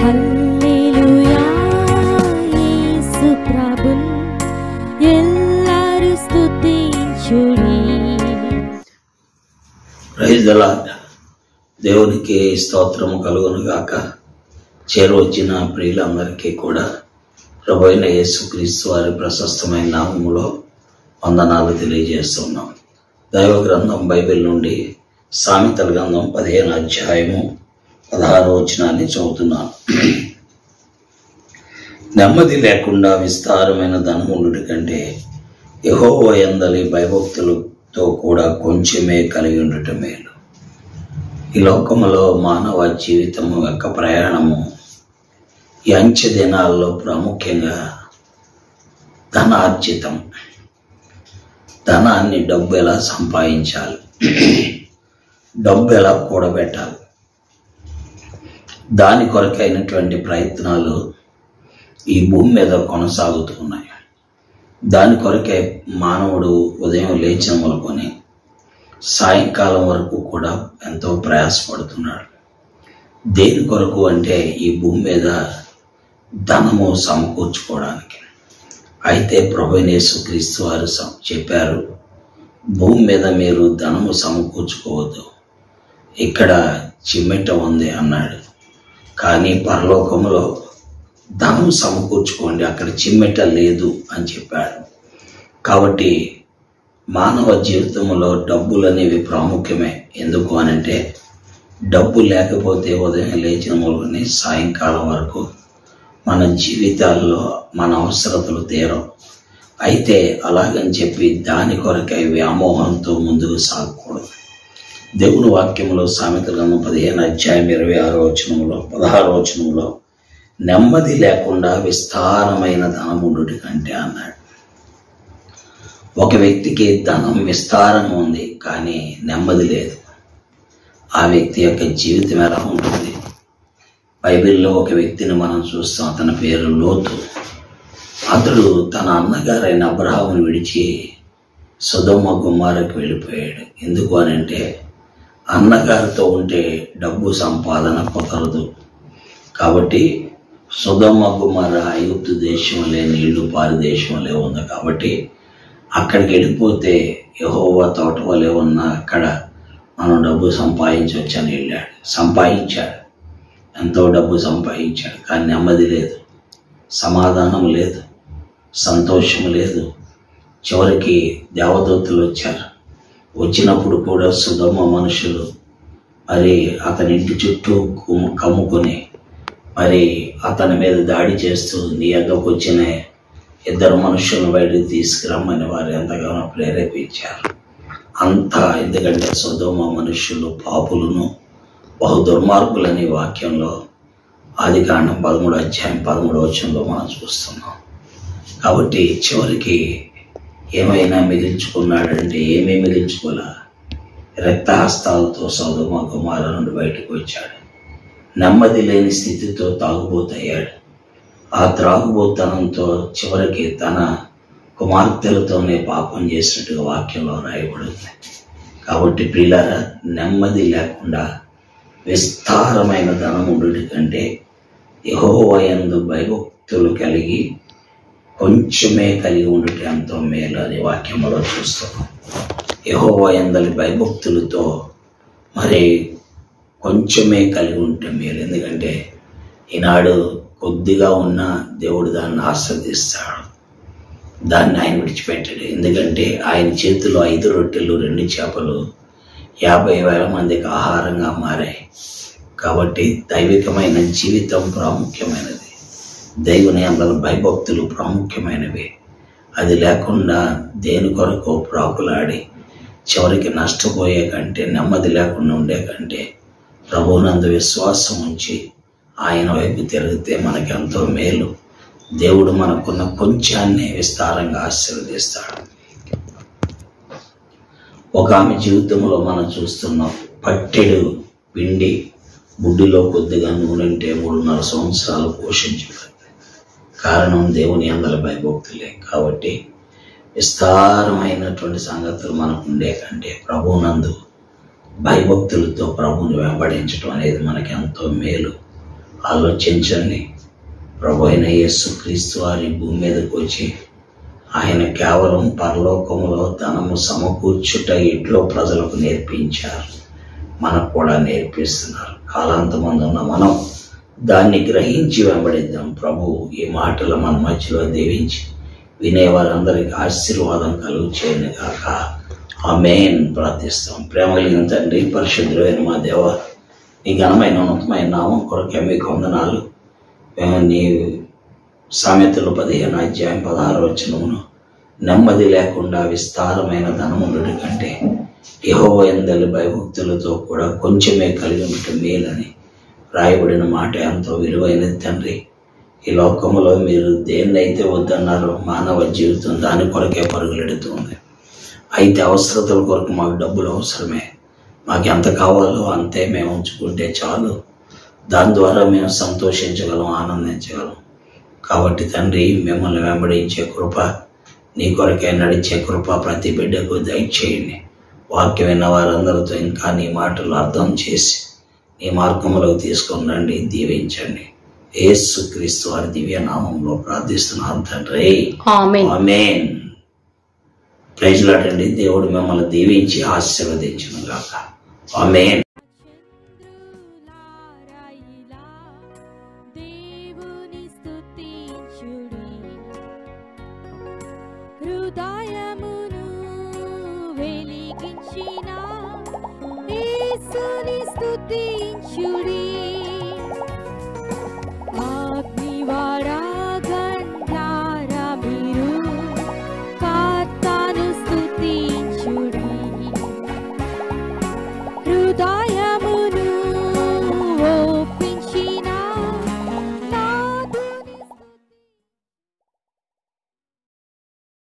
హల్లెలూయా యేసు ప్రభున్ ఎల్లరు స్తుతించుడి. Praise the Lord. దేవునికి స్తోత్రము కలుగును గాక. చేరువచ్చిన ప్రియులందరికీ కూడా ప్రభు అయిన యేసుక్రీస్తు వారి ప్రశస్తమైన నామములో వందనాలు తెలియజేస్తున్నాం. దైవ గ్రంథం బైబిల్ నుండి సామెతల గ్రంథం 15వ అధ్యాయము 16వ వచనాన్ని చదువుతున్నాను. నెమ్మది లేకుండా విస్తారమైన ధనముండుట కంటే యెహోవా యందలి భయభక్తులతో కూడా కొంచెమే కలిగి ఉండటం మేలు. ఈ లోకములో మానవ జీవితము యొక్క ప్రయాణము ఈ అంచె దినాల్లో ప్రాముఖ్యంగా ధనార్జితం. ధనాన్ని డబ్బు ఎలా సంపాదించాలి, డబ్బు ఎలా కూడబెట్టాలి, దాని కొరకైనటువంటి ప్రయత్నాలు ఈ భూమి మీద కొనసాగుతూ ఉన్నాయి. దాని కొరకే మానవుడు ఉదయం లేచిన మొదలుకొని సాయంకాలం వరకు కూడా ఎంతో ప్రయాసపడుతున్నాడు. దేని కొరకు అంటే ఈ భూమి మీద ధనము సమకూర్చుకోవడానికి. అయితే ప్రభువైన యేసుక్రీస్తు వారు చెప్పారు, భూమి మీద మీరు ధనము సమకూర్చుకోవద్దు, ఇక్కడ చిమ్మెట ఉంది అన్నాడు. కానీ పరలోకములో ధనం సమకూర్చుకోండి, అక్కడ చిమ్మెట లేదు అని చెప్పాడు. కాబట్టి మానవ జీవితంలో డబ్బులు అనేవి ప్రాముఖ్యమే. ఎందుకు అనంటే డబ్బు లేకపోతే ఉదయం లేచిన మొదలుకొని సాయంకాలం వరకు మన జీవితాల్లో మన అవసరతలు తీరవు. అయితే అలాగని చెప్పి దాని కొరకై వ్యామోహంతో ముందుకు సాగకూడదు. దేవుని వాక్యంలో సామెతల గ్రంథం 15వ అధ్యాయం 26వ వచనంలో 16వ వచనంలో నెమ్మది లేకుండా విస్తారమైన ధనం ఉండుట కంటే అన్నాడు. ఒక వ్యక్తికి ధనం విస్తారం ఉంది కానీ నెమ్మది లేదు. ఆ వ్యక్తి యొక్క జీవితం ఎలా ఉంటుంది? బైబిల్లో ఒక వ్యక్తిని మనం చూస్తాం. అతని పేరు లోతు. అతడు తన అన్నగారైన అబ్రహామును విడిచి సొదొమ గొమొర్రాకు వెళ్ళిపోయాడు. ఎందుకు అనంటే అన్నగారితో ఉంటే డబ్బు సంపాదన కుదరదు. కాబట్టి సొదొమ గొమొర్రా ఐగుప్తు దేశంలో నీళ్లు పారి దేశంలో ఉంది. కాబట్టి అక్కడికి వెళ్ళిపోతే యెహోవా తోట వలె ఉన్న అక్కడ మనం డబ్బు సంపాదించవచ్చని వెళ్ళాడు. సంపాదించాడు, ఎంతో డబ్బు సంపాదించాడు. కానీ నెమ్మది లేదు, సమాధానం లేదు, సంతోషం లేదు. చివరికి దేవదూతలు వచ్చారు. వచ్చినప్పుడు కూడా సొదొమ మనుషులు మరి అతని ఇంటి చుట్టూ కమ్ముకొని మరి అతని మీద దాడి చేస్తూ నీ యొద్దకు వచ్చిన ఇద్దరు మనుషులను బయటకు తీసుకురమ్మని వారు ఎంతగానో ప్రేరేపించారు. అంతా ఎందుకంటే సొదొమ మనుషులు పాపులను బహు దుర్మార్గులని వాక్యంలో ఆదికాండం 13వ అధ్యాయం 13వ వచనంలో మనం చూస్తున్నాం. కాబట్టి చివరికి ఏమైనా మిగిల్చుకున్నాడంటే ఏమీ మిగిల్చుకోలే. రక్తహస్తాలతో సొదొమ గొమొర్రా నుండి బయటకు వచ్చాడు. నెమ్మది లేని స్థితితో తాగుబోతయ్యాడు. ఆ త్రాగుబోతనంతో చివరికి తన కుమార్తెలతోనే పాపం చేసినట్టుగా వాక్యంలో రాయబడింది. కాబట్టి ప్రియులారా, నెమ్మది లేకుండా విస్తారమైన ధనం ఉండుట కంటే యెహోవా యందు భయభక్తులు కలిగి కొంచెమే కలిగి ఉండుట ఎంతో మేలు అని వాక్యంలో చూస్తున్నాం. యెహోవా యందలి భయభక్తులతో మరి కొంచెమే కలిగి ఉంటే మేలు. ఎందుకంటే ఈనాడు కొద్దిగా ఉన్న దేవుడు దాన్ని ఆస్వాదిస్తాడు, దాన్ని ఆయన విడిచిపెట్టాడు. ఎందుకంటే ఆయన చేతిలో 5 రొట్టెలు 2 చేపలు 50,000 మందికి ఆహారంగా మారాయి. కాబట్టి దైవికమైన జీవితం ప్రాముఖ్యమైనది, దేవుని అందరూ భయభక్తులు ప్రాముఖ్యమైనవి. అది లేకుండా దేని కొరకు ప్రాకులాడి చివరికి నష్టపోయే కంటే, నెమ్మది లేకుండా ఉండే కంటే ప్రభువునందు విశ్వాసం ఉంచి ఆయన వైపు తిరిగితే మనకెంతో మేలు. దేవుడు మనకున్న కొంచాన్ని విస్తారంగా ఆశీర్వదిస్తాడు. ఒక ఆమె జీవితంలో మనం చూస్తున్నాం. పట్టెడు పిండి బుడ్డిలో కొద్దిగా నూనె 3.5 సంవత్సరాలు పోషించబడింది. కారణం దేవుని అందరి భయభక్తులే. కాబట్టి విస్తారమైనటువంటి సంగతులు మనకు ఉండే కంటే ప్రభువునందు భయభక్తులతో ప్రభువుని వెంబడించడం అనేది మనకి ఎంతో మేలు. ఆలోచించండి. ప్రభు అయిన యేసుక్రీస్తు వారి భూమి మీదకి వచ్చి ఆయన కేవలం పరలోకములో ధనము సమకూర్చుట ఇంట్లో ప్రజలకు నేర్పించారు, మనకు కూడా నేర్పిస్తున్నారు. కాలాంతమందున్న మనం దాన్ని గ్రహించి వెంబడిద్దాం. ప్రభు ఈ మాటలు మన మధ్యలో దీవించి వినేవారందరికీ ఆశీర్వాదం కలుగు చేయను గాక. ఆమేన్. ప్రార్థిస్తాం. ప్రేమ కలిగిన తండ్రి, పరిశుద్ధుడైన మా దేవ, నీ ఘనమైన ఉన్నతమైన నామం కొరకే మీకు వందనాలు. మేము నీ సామెతలు 15:16 నెమ్మది లేకుండా విస్తారమైన ధనమునుడి కంటే యెహోవా యందలి భయభక్తులతో కూడా కొంచెమే కలిగి ఉండటం మేలని రాయబడిన మాట ఎంతో విలువైనది తండ్రి. ఈ లోకంలో మీరు దేన్నైతే వద్దన్నారో మానవ జీవితం దాని కొరకే పరుగులెడుతుంది. అయితే అవసరతల కొరకు మాకు డబ్బులు అవసరమే. మాకు ఎంత కావాలో అంతే మేము ఉంచుకుంటే చాలు. దాని ద్వారా మేము సంతోషించగలం, ఆనందించగలం. కాబట్టి తండ్రి, మిమ్మల్ని వెంబడించే కృప, నీ కొరకే నడిచే కృప ప్రతి బిడ్డకు దయచేయండి. వాక్యం విన్న వారందరితో ఇంకా నీ మాటలు అర్థం చేసి నీ మార్గంలోకి తీసుకొని రండి, దీవించండి. యేసుక్రీస్తు వారి దివ్య నామంలో ప్రార్థిస్తున్నాను తండ్రి. ఆమేన్. ప్రైజ్ లార్డ్ అండి. దేవుడు మిమ్మల్ని దీవించి ఆశీర్వదించును గాక. ఆమేన్. దేవుని స్తుతించుడి, హృదయమును వెలిగించిన యేసుని స్తుతించుడి.